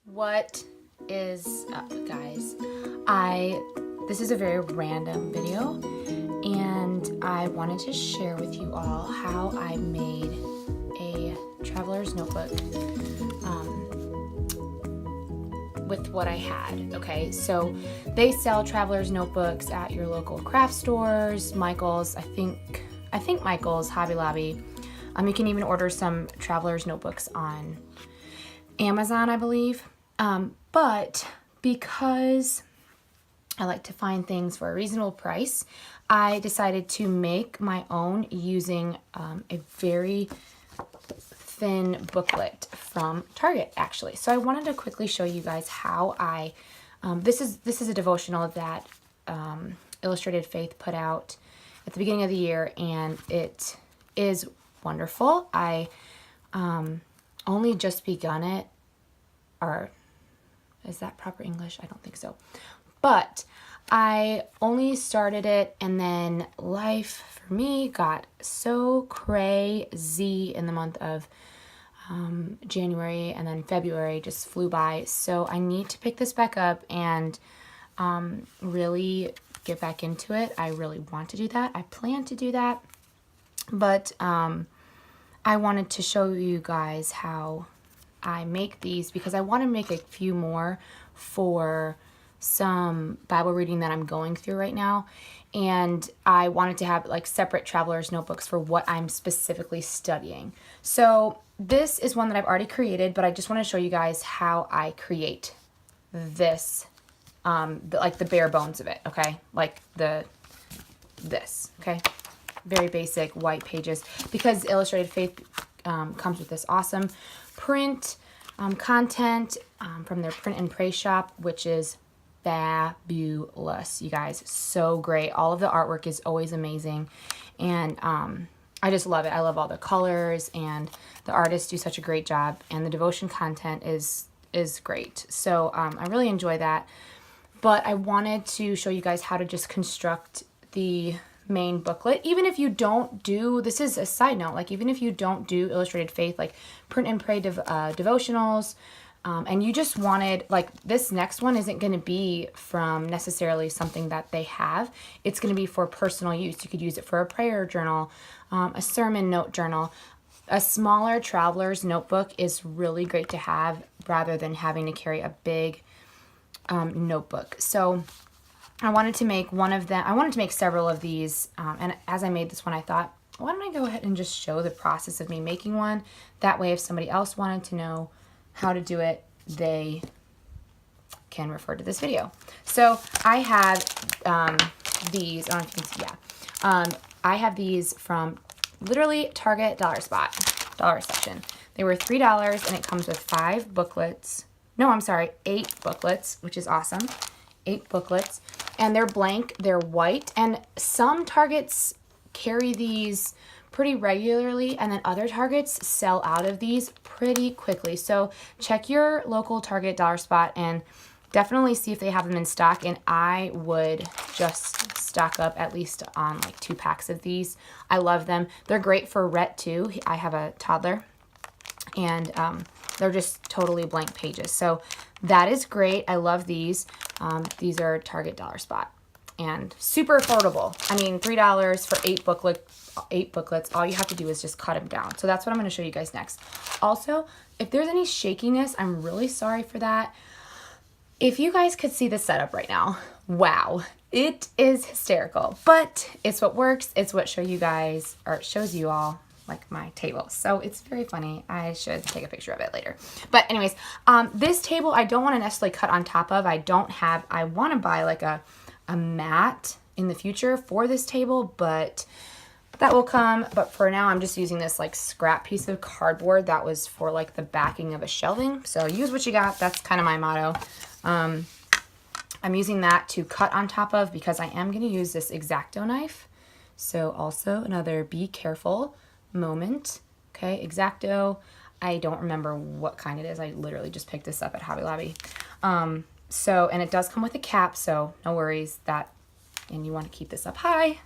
What is up, guys? This is a very random video, and I wanted to share with you all how I made a traveler's notebook with what I had. Okay, so they sell traveler's notebooks at your local craft stores, Michael's, I think Michael's, Hobby Lobby. You can even order some traveler's notebooks on Amazon, I believe. But because I like to find things for a reasonable price, I decided to make my own using a very thin booklet from Target, actually. So I wanted to quickly show you guys how I, this is a devotional that Illustrated Faith put out at the beginning of the year, and it is wonderful. I only just begun it, or is that proper English? I don't think so. But I only started it, and then life for me got so crazy in the month of January, and then February just flew by. So I need to pick this back up and really get back into it. I really want to do that. I plan to do that. But I wanted to show you guys how I make these, because I want to make a few more for some Bible reading that I'm going through right now, and I wanted to have like separate traveler's notebooks for what I'm specifically studying. So this is one that I've already created, but I just want to show you guys how I create this, like the bare bones of it, okay? Like this, okay? Very basic white pages, because Illustrated Faith comes with this awesome print content from their print and pray shop, which is fabulous, you guys. So great. All of the artwork is always amazing, and I just love it. I love all the colors, and the artists do such a great job, and the devotion content is great. So I really enjoy that. But I wanted to show you guys how to just construct the main booklet. Even if you don't do, this is a side note, like even if you don't do Illustrated Faith, like print and pray devotionals, and you just wanted, like this next one isn't going to be from necessarily something that they have. It's going to be for personal use. You could use it for a prayer journal, a sermon note journal. A smaller traveler's notebook is really great to have rather than having to carry a big notebook. So I wanted to make one of them. I wanted to make several of these, and as I made this one, I thought, why don't I go ahead and just show the process of me making one? That way, if somebody else wanted to know how to do it, they can refer to this video. So I have these. I don't know if you can see. Yeah, I have these from literally Target dollar section. They were $3, and it comes with 5 booklets. No, I'm sorry, 8 booklets, which is awesome. 8 booklets, and they're blank, they're white, and some Targets carry these pretty regularly, and then other Targets sell out of these pretty quickly. So check your local Target dollar spot and definitely see if they have them in stock, and I would just stock up at least on like 2 packs of these. I love them. They're great for Rhett too. I have a toddler, and they're just totally blank pages. So that is great. I love these. These are Target dollar spot and super affordable. I mean, $3 for 8 booklets. All you have to do is just cut them down. So that's what I'm going to show you guys next. Also, if there's any shakiness, I'm really sorry for that. If you guys could see the setup right now, wow, it is hysterical, but it's what works. It's what shows you all like my table. So it's very funny. I should take a picture of it later. But anyways, this table I don't want to necessarily cut on top of. I want to buy like a mat in the future for this table, but that will come. But for now, I'm just using this like scrap piece of cardboard that was for like the backing of a shelving. So use what you got. That's kind of my motto. I'm using that to cut on top of, because I am going to use this X-ACTO knife. So also another be careful moment. Okay, X-ACTO. I don't remember what kind it is. I literally just picked this up at Hobby Lobby. And it does come with a cap, so no worries that, and you want to keep this up high.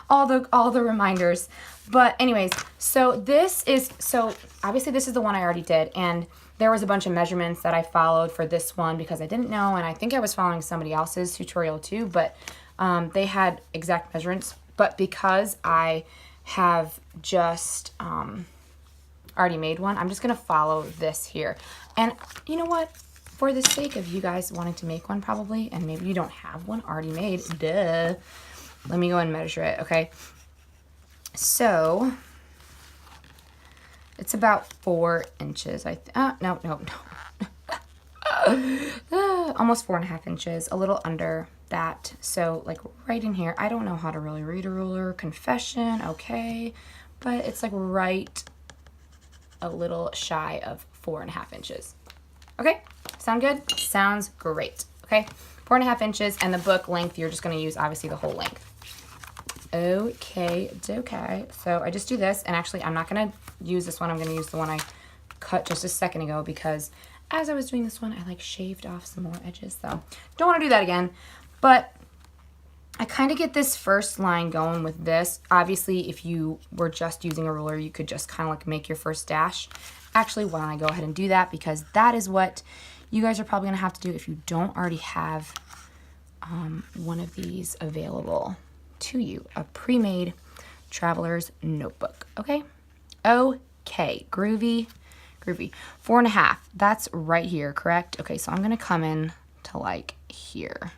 All the reminders. But anyways, so obviously this is the one I already did, and there was a bunch of measurements that I followed for this one because I didn't know, and I think I was following somebody else's tutorial too, but they had exact measurements. But because I have just already made one, I'm just going to follow this here. And you know what? For the sake of you guys wanting to make one probably, and maybe you don't have one already made, duh, let me go and measure it, okay? So it's about 4 inches. No. Almost 4.5 inches, a little under that. So like right in here, I don't know how to really read a ruler, confession, okay, but it's like right a little shy of 4.5 inches. Okay, sound good? Sounds great. Okay, 4.5 inches, and the book length, you're just gonna use obviously the whole length. Okay. So I just do this, and actually I'm not gonna use this one. I'm gonna use the one I cut just a second ago because as I was doing this one, I like shaved off some more edges. So don't want to do that again. But I kind of get this first line going with this. Obviously, if you were just using a ruler, you could just kind of like make your first dash. Actually, why don't I go ahead and do that, because that is what you guys are probably gonna have to do if you don't already have one of these available to you, a pre-made traveler's notebook. Okay, groovy. 4.5, that's right here, correct? Okay, so I'm gonna come in to like here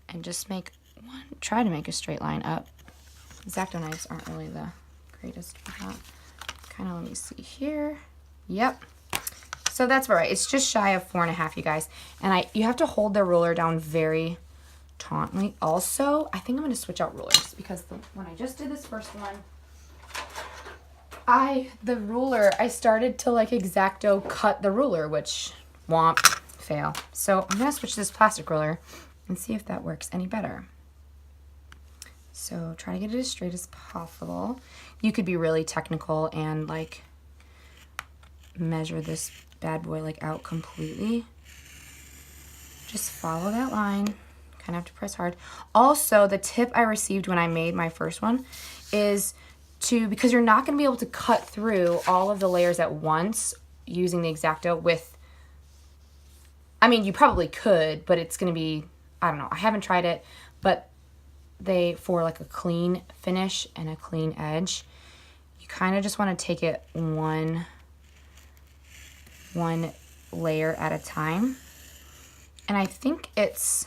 and just make one, try to make a straight line up. X-ACTO knives aren't really the greatest for that. Kind of, let me see here. Yep. So that's right. It's just shy of 4.5, you guys. And you have to hold the ruler down very tautly. Also, I think I'm going to switch out rulers because when I just did this first one, the ruler, I started to like X-ACTO cut the ruler, which womp, fail. So I'm going to switch to this plastic ruler and see if that works any better. So try to get it as straight as possible. You could be really technical and like measure this bad boy like out completely. Just follow that line. Kind of have to press hard. Also, the tip I received when I made my first one is because you're not going to be able to cut through all of the layers at once using the X-ACTO with, I mean, you probably could, but it's going to be, I don't know, I haven't tried it, but for like a clean finish and a clean edge, you kind of just want to take it one layer at a time. And I think it's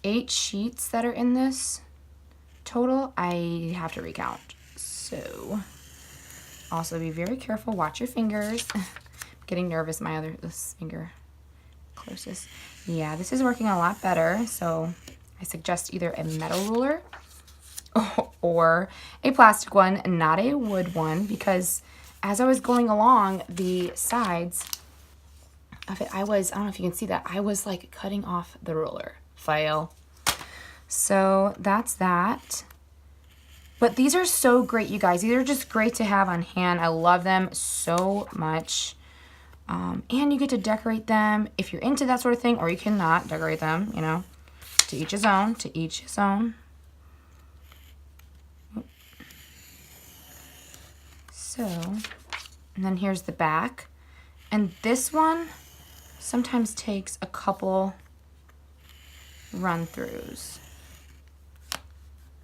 8 sheets that are in this total. I have to recount. So also be very careful. Watch your fingers. I'm getting nervous. This finger closest. Yeah, this is working a lot better. So I suggest either a metal ruler or a plastic one, not a wood one, because as I was going along the sides of it, I don't know if you can see that, I was like cutting off the ruler. Fail. So that's that. But these are so great, you guys. These are just great to have on hand. I love them so much. And you get to decorate them if you're into that sort of thing, or you cannot decorate them, you know. To each his own, to each his own. So, and then here's the back. And this one sometimes takes a couple run-throughs.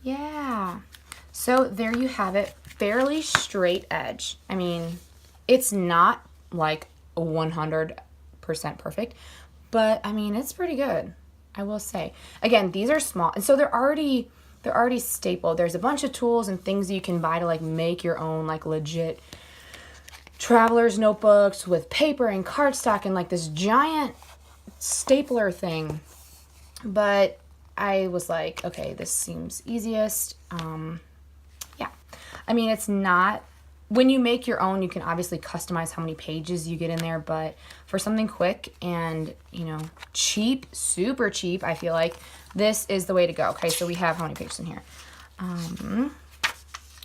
Yeah. So there you have it. Fairly straight edge. I mean, it's not like 100% perfect, but I mean, it's pretty good, I will say. Again, these are small, and so they're already stapled. There's a bunch of tools and things that you can buy to like make your own like legit traveler's notebooks with paper and cardstock and like this giant stapler thing. But I was like, okay, this seems easiest. Yeah, I mean, it's not, when you make your own, you can obviously customize how many pages you get in there, but for something quick and, you know, cheap, super cheap, I feel like this is the way to go. Okay, so we have how many pages in here? I'm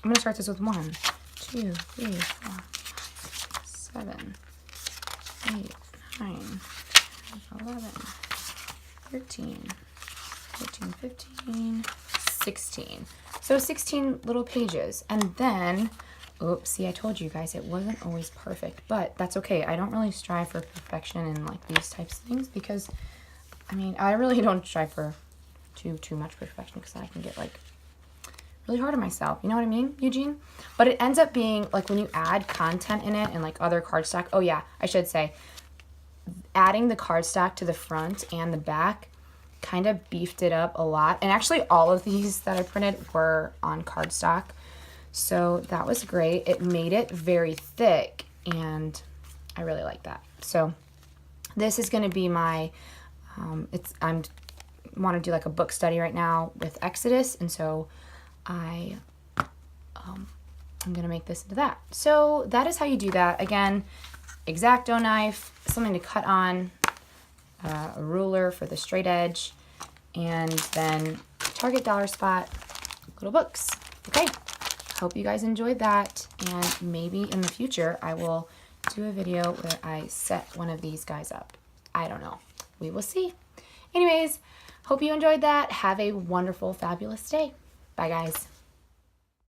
gonna start this with 1, 2, 3, 4, 5, 6, 7, 8, 9, 10, 11, 13, 14, 15, 16. So 16 little pages. And then Oops, see, I told you guys it wasn't always perfect, but that's okay. I don't really strive for perfection in like these types of things because, I mean, I really don't strive for too much perfection because I can get like really hard on myself. You know what I mean, Eugene? But it ends up being like when you add content in it and like other cardstock. Oh yeah, I should say, adding the cardstock to the front and the back kind of beefed it up a lot. And actually all of these that I printed were on cardstock. So that was great. It made it very thick and I really like that. So this is going to be my, I'm want to do like a book study right now with Exodus. And so I'm going to make this into that. So that is how you do that. Again, X-ACTO knife, something to cut on, a ruler for the straight edge, and then Target dollar spot, little books. Okay, hope you guys enjoyed that, and maybe in the future I will do a video where I set one of these guys up. I don't know. We will see. Anyways, hope you enjoyed that. Have a wonderful, fabulous day. Bye, guys.